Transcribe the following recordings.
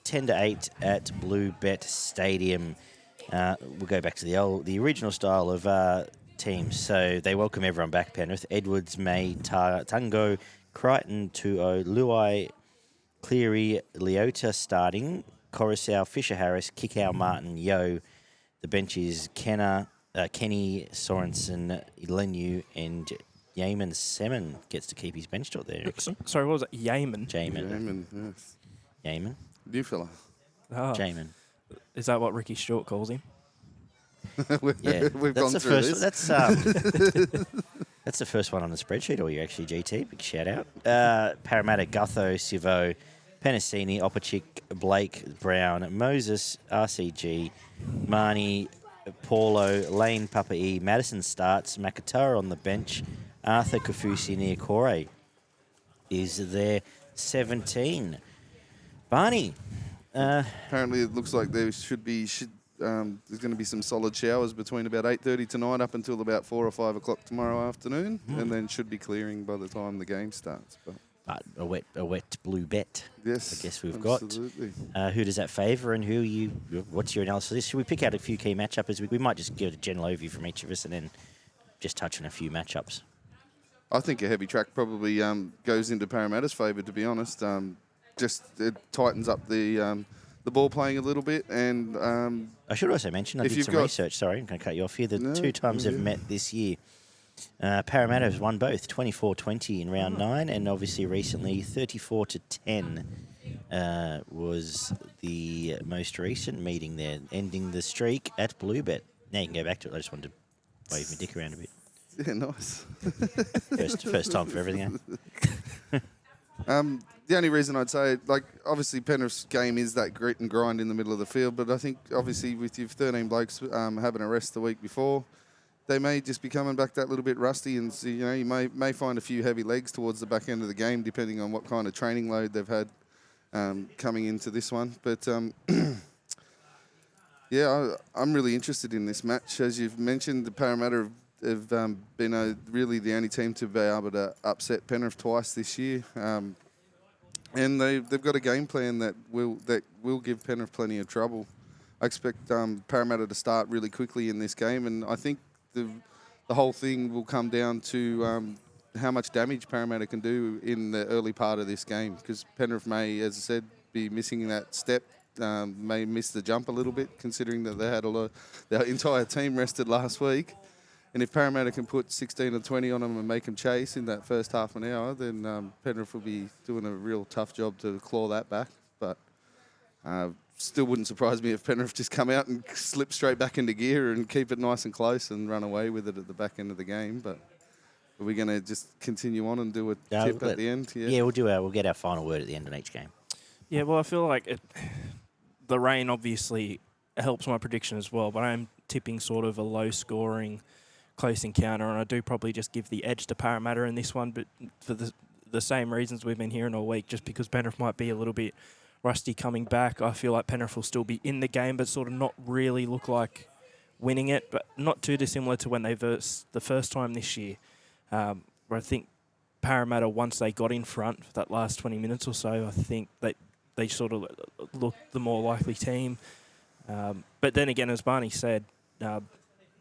10-8 at Blue Bet Stadium. We'll go back to the original style of teams. So they welcome everyone back, Penrith. Edwards, May, Tungo, Crichton, Tuo, Luai, Cleary, Leota starting, Coruscant, Fisher-Harris, Kikau, Martin, Yo. The bench is Kenny, Sorensen, Lenu, and Yaman Semen gets to keep his bench spot there. Sorry, what was it? Yaman? Jamin, yes. Yaman. New fella. Oh, Jamin. is that what Ricky Stewart calls him? Yeah, We've that's gone the through first. this. That's the first one on the spreadsheet. Or you actually, GT, big shout out. Parramatta, Gutho, Sivo, Penasini, Opachik, Blake, Brown, Moses, RCG, Marnie, Paulo, Lane, Papa'i, Madison starts, Makatara on the bench, Arthur, Kafusi, Niokore is there. 17. Barney. Apparently, it looks like there should be. There's going to be some solid showers between about 8:30 tonight up until about 4 or 5 o'clock tomorrow afternoon, and then should be clearing by the time the game starts. But a wet blue bet. Yes, I guess we've absolutely. got. Who does that favour, and what's your analysis? Should we pick out a few key matchups? We might just give a general overview from each of us, and then just touch on a few matchups. I think a heavy track probably goes into Parramatta's favour. To be honest, just it tightens up the ball playing a little bit, and I should also mention, I did some research. Sorry, I'm going to cut you off here. The two times they've met this year, Parramatta has won both, 24-20 in round 9, and obviously recently 34-10 was the most recent meeting there, ending the streak at Bluebet. Now you can go back to it. I just wanted to wave my dick around a bit. Yeah, nice. First time for everything. The only reason I'd say, obviously Penrith's game is that grit and grind in the middle of the field, but I think obviously with your 13 blokes having a rest the week before, they may just be coming back that little bit rusty, and so, you may find a few heavy legs towards the back end of the game, depending on what kind of training load they've had coming into this one. But yeah, I'm really interested in this match. As you've mentioned, the Parramatta have been really the only team to be able to upset Penrith twice this year. And they've got a game plan that will give Penrith plenty of trouble. I expect Parramatta to start really quickly in this game, and I think the whole thing will come down to how much damage Parramatta can do in the early part of this game, because Penrith may, as I said, be missing that step, may miss the jump a little bit, considering that they had their entire team rested last week. And if Parramatta can put 16 or 20 on them and make them chase in that first half an hour, then Penrith will be doing a real tough job to claw that back. But still wouldn't surprise me if Penrith just come out and slip straight back into gear and keep it nice and close and run away with it at the back end of the game. But are we going to just continue on and do a tip at the end? Yeah, we'll get our final word at the end of each game. Yeah, well, I feel like the rain obviously helps my prediction as well, but I'm tipping sort of a low-scoring close encounter, and I do probably just give the edge to Parramatta in this one, but for the same reasons we've been hearing all week, just because Penrith might be a little bit rusty coming back. I feel like Penrith will still be in the game, but sort of not really look like winning it, but not too dissimilar to when they versed the first time this year, where I think Parramatta, once they got in front for that last 20 minutes or so, I think they sort of looked the more likely team. But then again, as Barney said,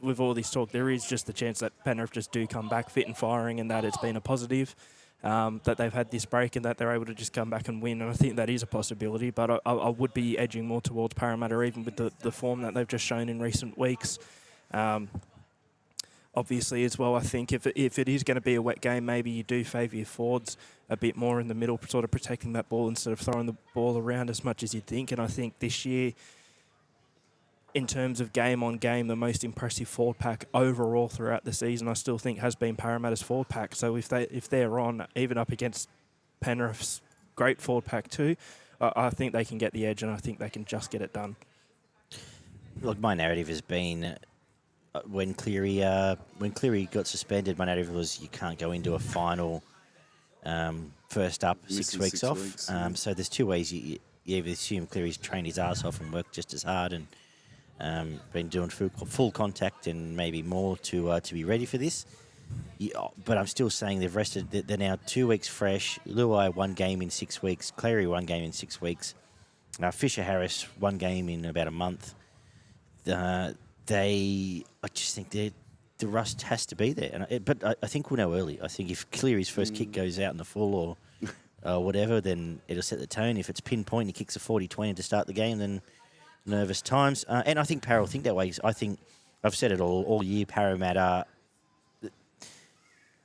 with all this talk, there is just the chance that Penrith just do come back fit and firing, and that it's been a positive, that they've had this break and that they're able to just come back and win. And I think that is a possibility, but I would be edging more towards Parramatta, even with the form that they've just shown in recent weeks. Obviously, as well, I think if it is going to be a wet game, maybe you do favour your forwards a bit more in the middle, sort of protecting that ball instead of throwing the ball around as much as you'd think. And I think this year, in terms of game on game, the most impressive forward pack overall throughout the season, I still think has been Parramatta's forward pack. So if they're on, even up against Penrith's great forward pack too, I think they can get the edge, and I think they can just get it done. Look, my narrative has been when Cleary got suspended, my narrative was you can't go into a final first up, 6 weeks off. So there's two ways you either assume Cleary's trained his ass off and worked just as hard and been doing full contact and maybe more to be ready for this. But I'm still saying they've rested. They're now 2 weeks fresh. Luai 1 game in 6 weeks. Cleary 1 game in 6 weeks. Fisher Harris, one game in about a month. I just think the rust has to be there. But I think we'll know early. I think if Cleary's first kick goes out in the full or whatever, then it'll set the tone. If it's pinpoint, he kicks a 40-20 to start the game, then nervous times. And I think Parra will think that way. I think I've said it all year, Parramatta.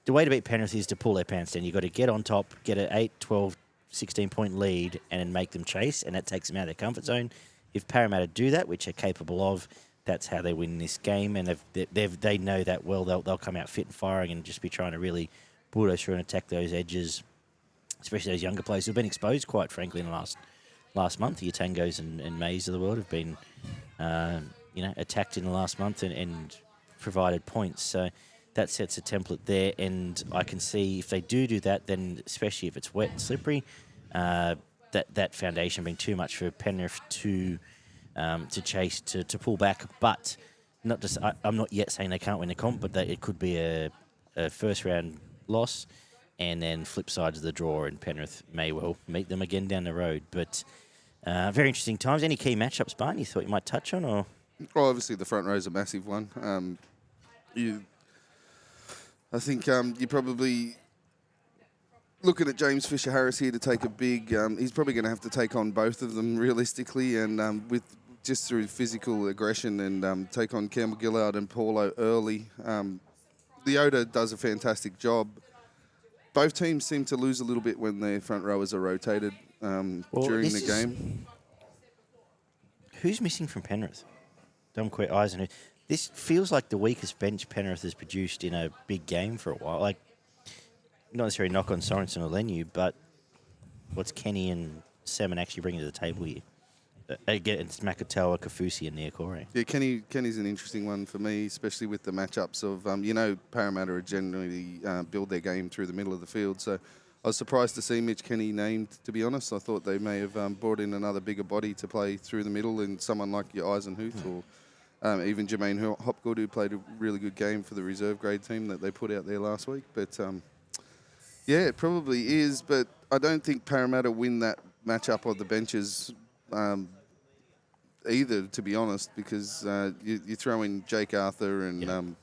The way to beat Penrith is to pull their pants down. You've got to get on top, get an 8, 12, 16-point lead, and then make them chase, and that takes them out of their comfort zone. If Parramatta do that, which they're capable of, that's how they win this game, and they know that well. They'll come out fit and firing and just be trying to really bulldoze through and attack those edges, especially those younger players who've been exposed, quite frankly, in the last month. The Tangos and Mays of the world have been attacked in the last month and provided points. So that sets a template there, and I can see if they do that, then especially if it's wet and slippery, that foundation being too much for Penrith to chase, to pull back. But not just I'm not yet saying they can't win the comp, but that it could be a first round loss, and then flip sides of the draw, and Penrith may well meet them again down the road. But very interesting times. Any key matchups, Barney, you thought you might touch on? Or Well, obviously the front row is a massive one. I think you're probably looking at James Fisher-Harris here to take a big... he's probably going to have to take on both of them realistically, and with just through physical aggression, and take on Campbell Gillard and Paulo early. Leota does a fantastic job. Both teams seem to lose a little bit when their front rowers are rotated during the game. Who's missing from Penrith? Domquet, Eisen. This feels like the weakest bench Penrith has produced in a big game for a while. Like, not necessarily knock on Sorensen or Lenu, but what's Kenny and Salmon actually bringing to the table here? Again, it's Makatoa, Kafusi, and Niokore. Yeah, Kenny's an interesting one for me, especially with the matchups of, Parramatta are generally build their game through the middle of the field. So I was surprised to see Mitch Kenny named, to be honest. I thought they may have brought in another bigger body to play through the middle, and someone like your Eisenhuth or even Jermaine Hopgood, who played a really good game for the reserve grade team that they put out there last week. But, it probably is. But I don't think Parramatta win that matchup on the benches either, to be honest, because you throw in Jake Arthur and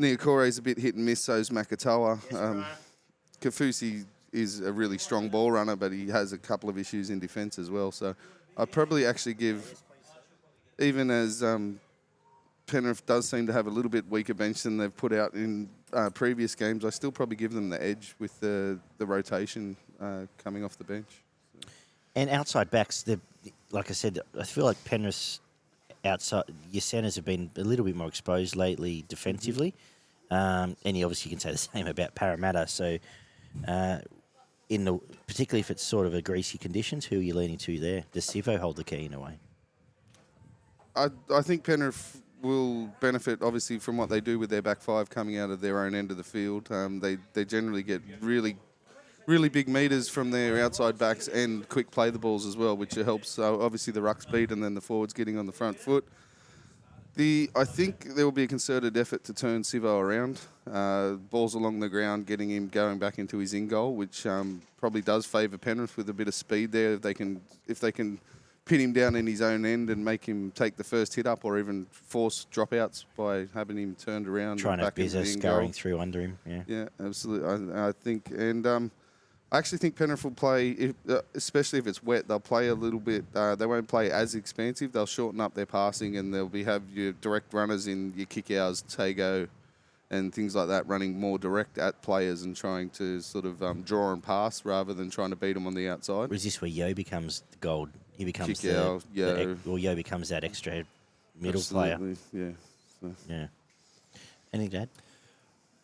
Niokore is a bit hit and miss, so's Makatoa. Kafusi is a really strong ball runner, but he has a couple of issues in defence as well. So I'd probably actually give... Even as Penrith does seem to have a little bit weaker bench than they've put out in previous games, I still probably give them the edge with the rotation coming off the bench. And outside backs, like I said, I feel like Penrith's outside, your centres have been a little bit more exposed lately defensively. And you obviously can say the same about Parramatta. So particularly if it's sort of a greasy conditions, who are you leaning to there? Does Sivo hold the key in a way? I think Penrith will benefit, obviously, from what they do with their back five coming out of their own end of the field. They generally get really, really big metres from their outside backs and quick play the balls as well, which helps, obviously, the ruck speed and then the forwards getting on the front foot. I think there will be a concerted effort to turn Sivo around. Balls along the ground, getting him going back into his in-goal, which probably does favour Penrith with a bit of speed there. If they can pin him down in his own end and make him take the first hit up, or even force dropouts by having him turned around. Trying to have Bizza scurrying through under him. Yeah, absolutely. I think, and I actually think Penrith will play, especially if it's wet, they'll play a little bit. They won't play as expansive. They'll shorten up their passing, and they'll have your direct runners in your kick-outs, Tago, and things like that, running more direct at players and trying to sort of draw and pass rather than trying to beat them on the outside. Or is this where Yo becomes the gold? He becomes Yo becomes that extra middle Absolutely, player. Yeah. Yeah. Anything to add?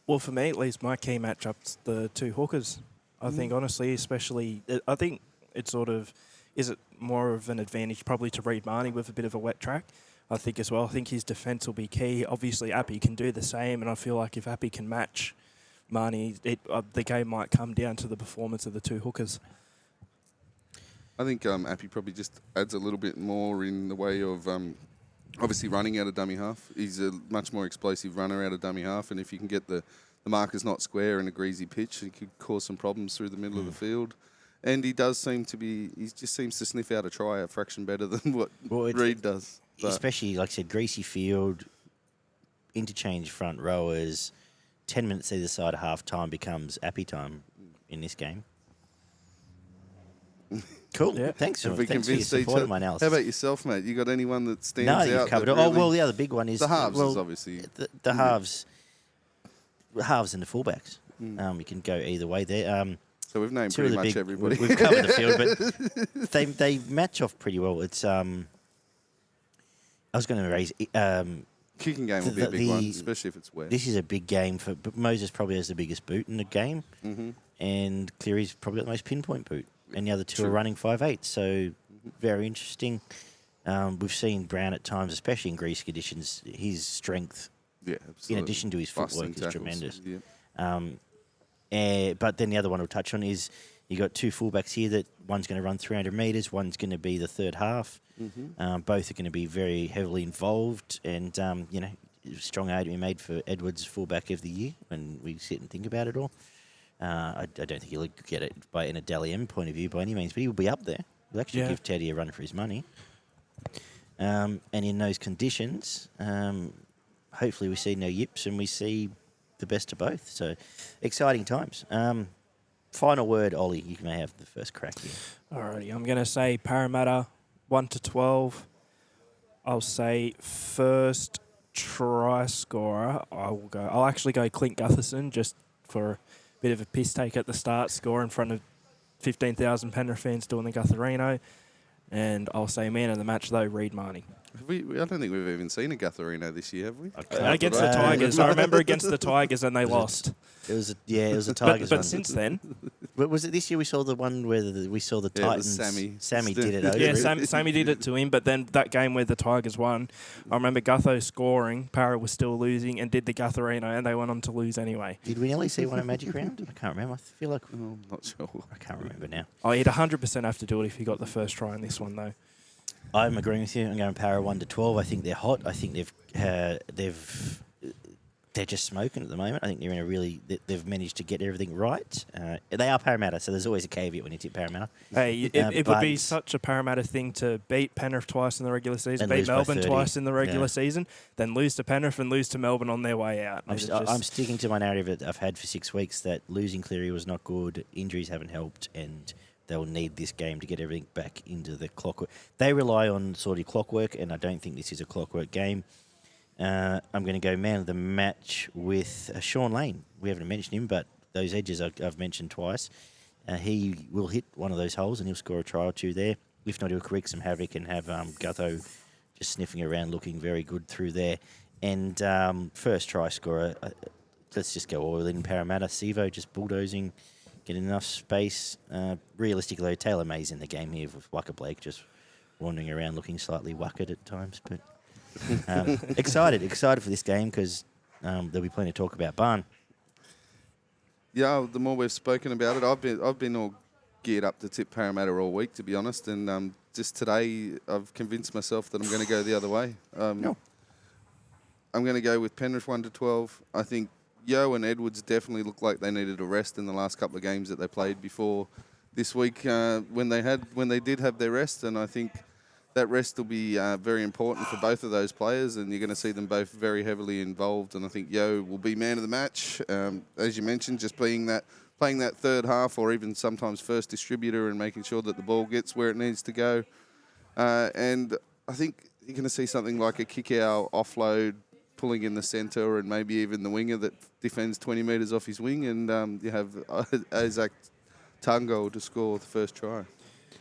Well, for me, at least, my key matchup's the two hookers. I think, honestly, especially, I think it's sort of, is it more of an advantage probably to read Marnie with a bit of a wet track? I think as well. I think his defence will be key. Obviously, Appy can do the same, and I feel like if Appy can match Marnie, the game might come down to the performance of the two hookers. I think Appy probably just adds a little bit more in the way of obviously running out of dummy half. He's a much more explosive runner out of dummy half, and if you can get the markers not square in a greasy pitch, it could cause some problems through the middle of the field. And he does seem to be, he just seems to sniff out a try a fraction better than what Reid does. But Especially, like I said, greasy field, interchange front rowers, 10 minutes either side of half time becomes appy time in this game. Cool. Yeah. Thanks for have we your convinced each support other? of my analysis. How about yourself, mate? You got anyone that stands No, out? you've covered it. that Oh, really- well, the other big one is... the halves well, is obviously... The halves and the fullbacks. You can go either way there. So we've named Two of pretty the much big, everybody. We've covered the field, but they match off pretty well. It's I was going to raise Kicking game will be a big the- one, especially if it's wet. this is a big game for but Moses probably has the biggest boot in the game, and Cleary's probably got the most pinpoint boot, and the other two are running 5'8", so very interesting. We've seen Brown at times, especially in grease conditions, his strength, Yeah, absolutely. in addition to his footwork, Busting is tackles. tremendous. Yeah. But then the other one we'll touch on is you got two fullbacks here that one's going to run 300 metres, one's going to be the third half. Both are going to be very heavily involved, and strong argument made for Edwards fullback of the year when we sit and think about it all. I don't think he'll get it in a Dally M point of view by any means, but he will be up there. We'll actually give Teddy a run for his money. And in those conditions, hopefully we see no yips and we see the best of both. So exciting times. Final word, Ollie. You may have the first crack here. Alrighty, I'm going to say Parramatta 1 to 12. I'll say first try scorer. I'll actually go Clint Gutherson just for a bit of a piss take at the start. Score in front of 15,000 Penrith fans doing the Gutherino. And I'll say man of the match though, Reid Marnie. I don't think we've even seen a Gutherino this year, have we? Against the Tigers. I remember against the Tigers and they lost. It was a Tigers But one. since then, But was it this year we saw the one where we saw the Yeah, it was Titans? Sammy. Did it over. yeah, it. Sammy did it to him. But then that game where the Tigers won, I remember Gutho scoring, Parra was still losing and did the Gutherino and they went on to lose anyway. Did we nearly see one at Magic Round? I can't remember. I feel like Oh, I'm not sure. I can't remember now. Oh, he'd 100% have to do it if he got the first try in this one though. I'm agreeing with you. I'm going Para 1 to 12. I think they're hot. I think they're just smoking at the moment. I think they're in a really they've managed to get everything right. They are Parramatta, so there's always a caveat when you tip Parramatta. Hey, it would be such a Parramatta thing to beat Penrith twice in the regular season, And beat lose by Melbourne 30. twice in the regular Yeah. season, then lose to Penrith and lose to Melbourne on their way out. I'm sticking to my narrative that I've had for 6 weeks that losing Cleary was not good. Injuries haven't helped, and they'll need this game to get everything back into the clockwork. They rely on sort of clockwork, and I don't think this is a clockwork game. I'm going to go man of the match with Sean Lane. We haven't mentioned him, but those edges I've mentioned twice. He will hit one of those holes and he'll score a try or two there. If not, he'll create some havoc and have Gutho just sniffing around looking very good through there. And first try scorer, let's just go all in Parramatta. Sivo just bulldozing, getting enough space. Realistically, though, Taylor May's in the game here with Waka Blake just wandering around looking slightly wackered at times, but... excited for this game because there'll be plenty to talk about. Barn. Yeah, the more we've spoken about it, I've been all geared up to tip Parramatta all week, to be honest, and just today I've convinced myself that I'm going to go the other way. No. I'm going to go with Penrith 1 to 12. I think Yo and Edwards definitely look like they needed a rest in the last couple of games that they played before this week when they did have their rest, and I think that rest will be very important for both of those players, and you're going to see them both very heavily involved. And I think Yo will be man of the match, as you mentioned, just playing that third half, or even sometimes first distributor, and making sure that the ball gets where it needs to go. And I think you're going to see something like a kick-out offload, pulling in the centre, and maybe even the winger that defends 20 metres off his wing, and you have Isaac Tango to score the first try.